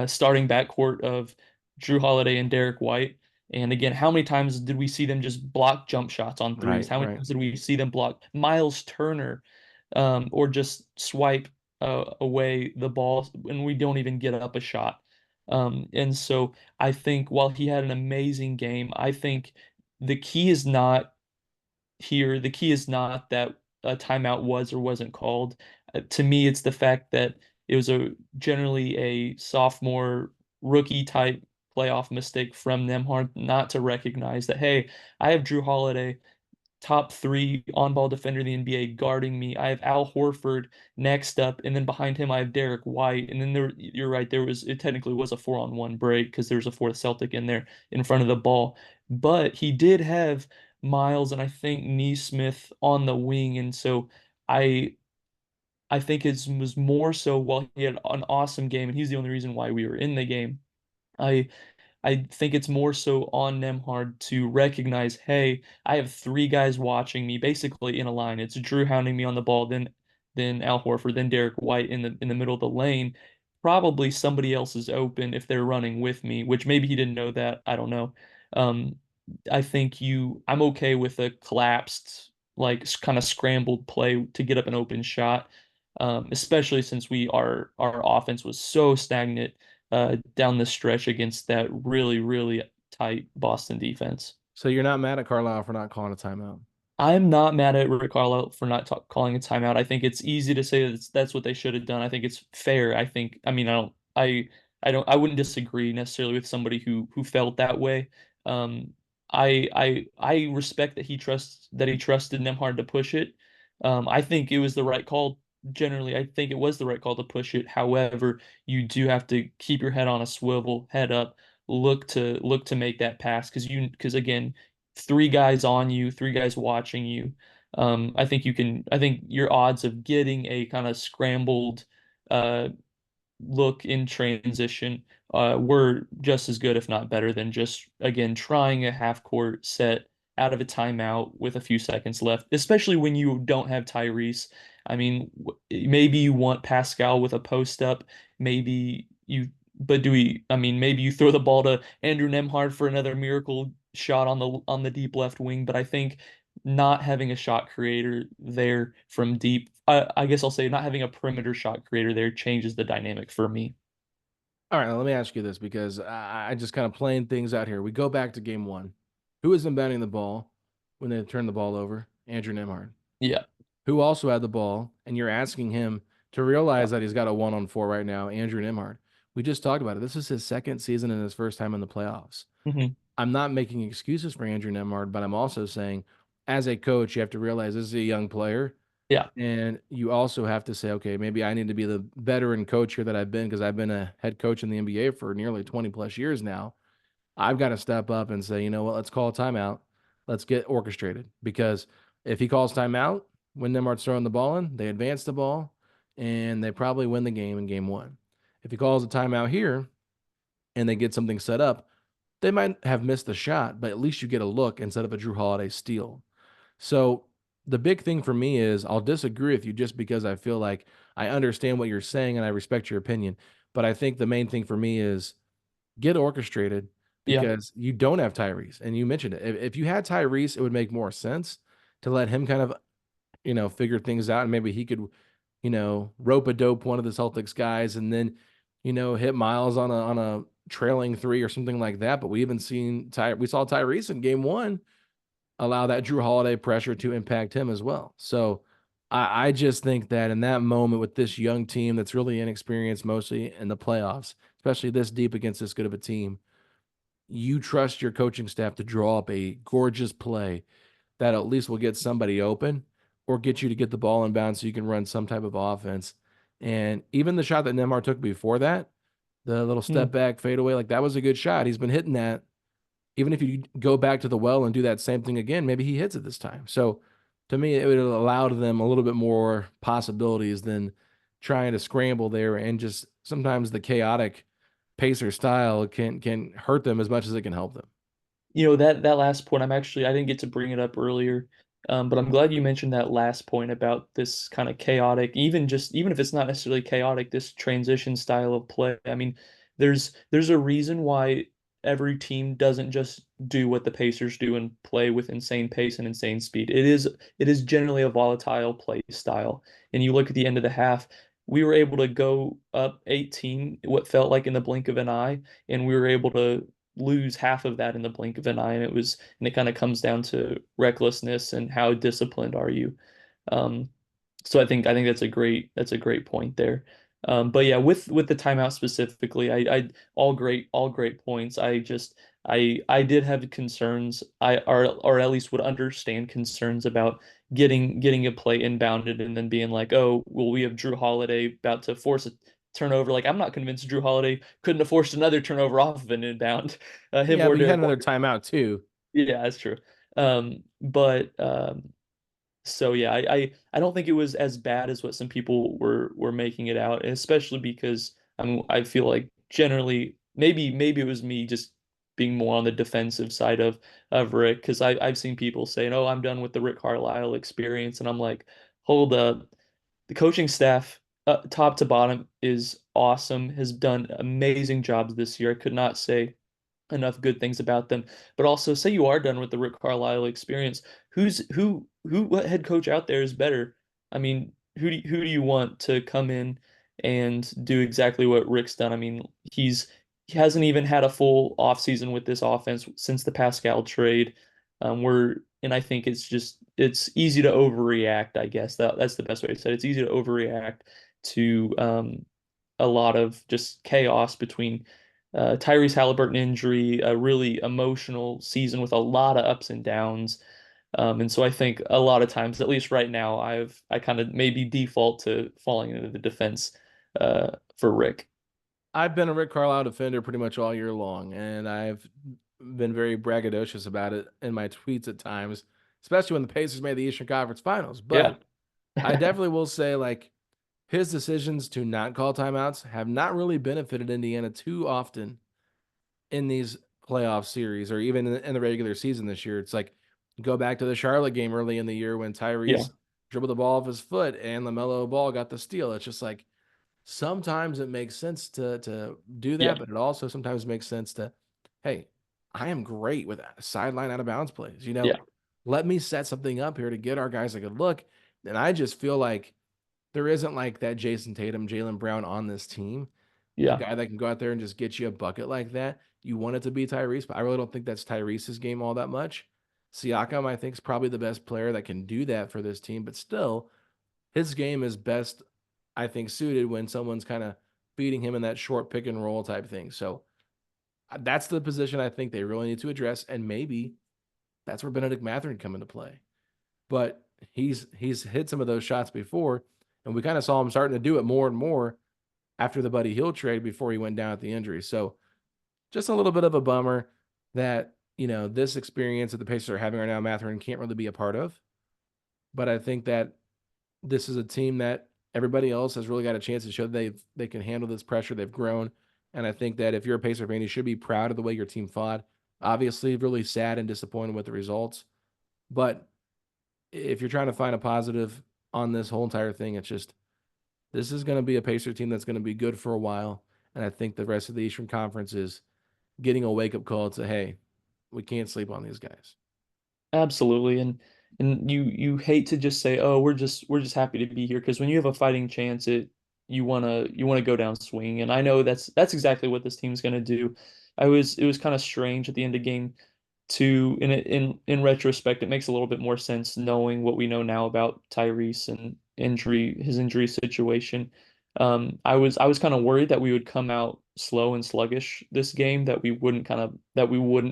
starting backcourt of Drew Holiday and Derek White. And again, how many times did we see them just block jump shots on threes? Right, How many right. times did we see them block Miles Turner, or just swipe away the ball and we don't even get up a shot? And so I think while he had an amazing game, I think the key is not here. The key is not that a timeout was or wasn't called. To me, it's the fact that it was a generally a sophomore rookie type playoff mistake from Nembhard not to recognize that, hey, I have Drew Holiday, top three on-ball defender in the NBA guarding me. I have Al Horford next up, and then behind him I have Derek White. And then you're right, it technically was a 4-on-1 break because there's a fourth Celtic in there in front of the ball. But he did have Miles and I think Neesmith on the wing, and so I I think it was more so while he had an awesome game, and he's the only reason why we were in the game. I I think it's more so on Nembhard to recognize, hey, I have three guys watching me basically in a line. It's Drew hounding me on the ball, then Al Horford, then Derek White in the middle of the lane. Probably somebody else is open if they're running with me, which maybe he didn't know that. I don't know. Um, I think I'm okay with a collapsed, like kind of scrambled play to get up an open shot, especially since our offense was so stagnant down the stretch against that really, really tight Boston defense. So you're not mad at Carlisle for not calling a timeout. I'm not mad at Rick Carlisle for not calling a timeout. I think it's easy to say that's what they should have done. I think it's fair. I mean, I wouldn't disagree necessarily with somebody who felt that way. I respect that he trusted Nembhard to push it. I think it was the right call. Generally, I think it was the right call to push it. However, you do have to keep your head on a swivel, head up, look to make that pass because again, three guys on you, three guys watching you. I think your odds of getting a kind of scrambled uh, look in transition were just as good, if not better, than just, again, trying a half court set out of a timeout with a few seconds left, especially when you don't have Tyrese. I mean, maybe you want Pascal with a post up, maybe you, but I mean, maybe you throw the ball to Andrew Nembhard for another miracle shot on the deep left wing, but I think not having a shot creator there from deep. I guess I'll say not having a perimeter shot creator there changes the dynamic for me. All right, now let me ask you this because I just kind of playing things out here. We go back to game one. Who was inbounding the ball when they turned the ball over? Andrew Nembhard. Yeah. Who also had the ball, and you're asking him to realize that he's got a 1-on-4 right now, Andrew Nembhard. We just talked about it. This is his second season and his first time in the playoffs. Hmm. I'm not making excuses for Andrew Nembhard, but I'm also saying as a coach, you have to realize this is a young player. Yeah. And you also have to say, okay, maybe I need to be the veteran coach here that I've been because I've been a head coach in the NBA for nearly 20 plus years now. I've got to step up and say, you know what, let's call a timeout. Let's get orchestrated. Because if he calls timeout when Nembhard's throwing the ball in, they advance the ball and they probably win the game in game one. If he calls a timeout here and they get something set up, they might have missed the shot, but at least you get a look instead of a Drew Holiday steal. So the big thing for me is I'll disagree with you just because I feel like I understand what you're saying and I respect your opinion. But I think the main thing for me is get orchestrated Yeah. because you don't have Tyrese. And you mentioned it. If you had Tyrese, it would make more sense to let him kind of, figure things out. And maybe he could, rope a dope one of the Celtics guys and then, hit Miles on a trailing three or something like that. But we even we saw Tyrese in game one allow that Drew Holiday pressure to impact him as well. So I just think that in that moment with this young team that's really inexperienced, mostly in the playoffs, especially this deep against this good of a team, you trust your coaching staff to draw up a gorgeous play that at least will get somebody open or get you to get the ball in bounds so you can run some type of offense. And even the shot that Nembhard took before that, the little Hmm. step back fadeaway, like that was a good shot. He's been hitting that. Even if you go back to the well and do that same thing again, maybe he hits it this time. So to me, it would have allowed them a little bit more possibilities than trying to scramble there. And just sometimes the chaotic pacer style can hurt them as much as it can help them. That last point, I didn't get to bring it up earlier, but I'm glad you mentioned that last point about this kind of chaotic, even if it's not necessarily chaotic, this transition style of play. I mean, there's a reason why every team doesn't just do what the Pacers do and play with insane pace and insane speed. It is generally a volatile play style. And you look at the end of the half, we were able to go up 18, what felt like in the blink of an eye, and we were able to lose half of that in the blink of an eye. And it kind of comes down to recklessness and how disciplined are you. Um, so I think that's a great point there. But yeah, with the timeout specifically, I all great points. I did have concerns. Or at least would understand concerns about getting a play inbounded and then being like, oh, well, we have Drew Holiday about to force a turnover. Like, I'm not convinced Drew Holiday couldn't have forced another turnover off of an inbound. Him Yeah, or but you had Derek another White. timeout too. Yeah, that's true. But so yeah, I don't think it was as bad as what some people were making it out, and especially because I feel like generally maybe it was me just being more on the defensive side of Rick, because I've seen people saying, "Oh, I'm done with the Rick Carlisle experience," and I'm like, hold up, the coaching staff, top to bottom, is awesome, has done amazing jobs this year. I could not say enough good things about them. But also, say you are done with the Rick Carlisle experience, what head coach out there is better? I mean, who do you want to come in and do exactly what Rick's done? I mean, he hasn't even had a full offseason with this offense since the Pascal trade. And I think it's easy to overreact, I guess. That's the best way to say it. It's easy to overreact to a lot of just chaos between Tyrese Haliburton injury, a really emotional season with a lot of ups and downs. And so I think a lot of times, at least right now, I kind of maybe default to falling into the defense for Rick. I've been a Rick Carlisle defender pretty much all year long, and I've been very braggadocious about it in my tweets at times, especially when the Pacers made the Eastern Conference Finals. Yeah. But I definitely will say, like, his decisions to not call timeouts have not really benefited Indiana too often in these playoff series or even in the regular season this year. It's like go back to the Charlotte game early in the year when Yeah. Tyrese dribbled the ball off his foot and LaMelo Ball got the steal. It's just like sometimes it makes sense to do Yeah. that, but it also sometimes makes sense to, hey, I am great with sideline out of bounds plays. Yeah. Let me set something up here to get our guys a good look. And I just feel like there isn't like that Jason Tatum, Jalen Brown on this team, a Yeah. guy that can go out there and just get you a bucket like that. You want it to be Tyrese, but I really don't think that's Tyrese's game all that much. Siakam, I think, is probably the best player that can do that for this team, but still, his game is best, I think, suited when someone's kind of beating him in that short pick and roll type thing. So that's the position I think they really need to address, and maybe that's where Benedict Mathurin come into play. but he's hit some of those shots before, and we kind of saw him starting to do it more and more after the Buddy Hield trade before he went down with the injury. So just a little bit of a bummer that, this experience that the Pacers are having right now, Mathurin can't really be a part of. But I think that this is a team that everybody else has really got a chance to show they can handle this pressure. They've grown. And I think that if you're a Pacer fan, you should be proud of the way your team fought. Obviously, really sad and disappointed with the results. But if you're trying to find a positive on this whole entire thing, it's just this is going to be a Pacer team that's going to be good for a while. And I think the rest of the Eastern Conference is getting a wake up call to, hey, we can't sleep on these guys. Absolutely. And you hate to just say, "Oh, we're just happy to be here," because when you have a fighting chance, you wanna go down swinging. And I know that's exactly what this team's gonna do. It was kind of strange at the end of game two. In retrospect, it makes a little bit more sense knowing what we know now about Tyrese and his injury situation. I was kind of worried that we would come out slow and sluggish this game, that we wouldn't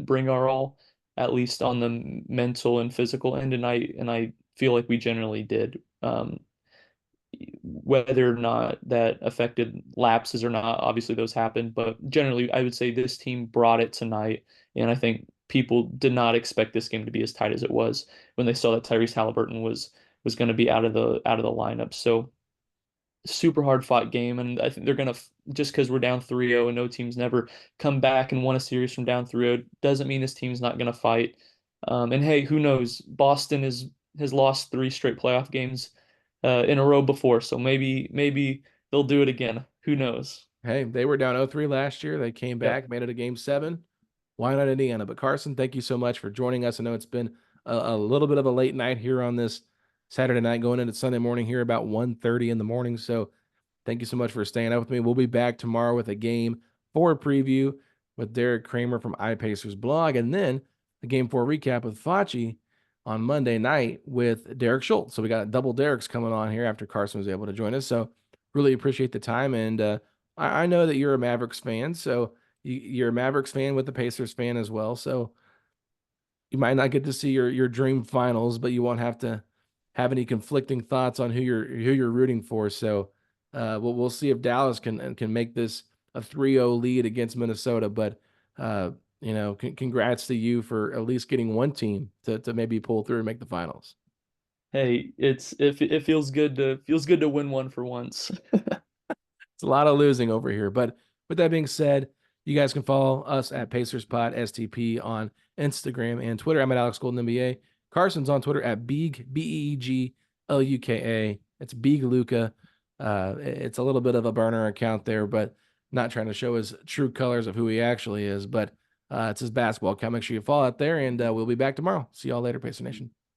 bring our all, at least on the mental and physical end, and I feel like we generally did. Whether or not that affected lapses or not, obviously those happened, but generally I would say this team brought it tonight, and I think people did not expect this game to be as tight as it was when they saw that Tyrese Haliburton was going to be out of the lineup. So super hard fought game, and I think they're gonna just because we're down 3-0 and no team's never come back and won a series from down 3-0 doesn't mean this team's not gonna fight. And hey, who knows? Boston has lost three straight playoff games in a row before, so maybe they'll do it again. Who knows? Hey, they were down 0-3 last year. They came Yep. back, made it a game seven. Why not Indiana? But Carson, thank you so much for joining us. I know it's been a little bit of a late night here on this Saturday night, going into Sunday morning here about 1:30 in the morning. So thank you so much for staying up with me. We'll be back tomorrow with a game four preview with Derek Kramer from iPacers blog, and then the game four recap with Facci on Monday night with Derek Schultz. So we got double Derek's coming on here after Carson was able to join us. So really appreciate the time. And I know that you're a Mavericks fan. So you're a Mavericks fan with the Pacers fan as well. So you might not get to see your dream finals, but you won't have to have any conflicting thoughts on who you're rooting for. So we'll see if Dallas can make this a 3-0 lead against Minnesota. But congrats to you for at least getting one team to maybe pull through and make the finals. Hey, it feels good to win one for once. It's a lot of losing over here. But with that being said, you guys can follow us at PacersPod STP on Instagram and Twitter. I'm at Alex Golden NBA. Carson's on Twitter at Beeg, BeegLuka. It's Beeg Luka. It's a little bit of a burner account there, but not trying to show his true colors of who he actually is. But it's his basketball account. Make sure you follow it there, and we'll be back tomorrow. See y'all later, Pacer Nation.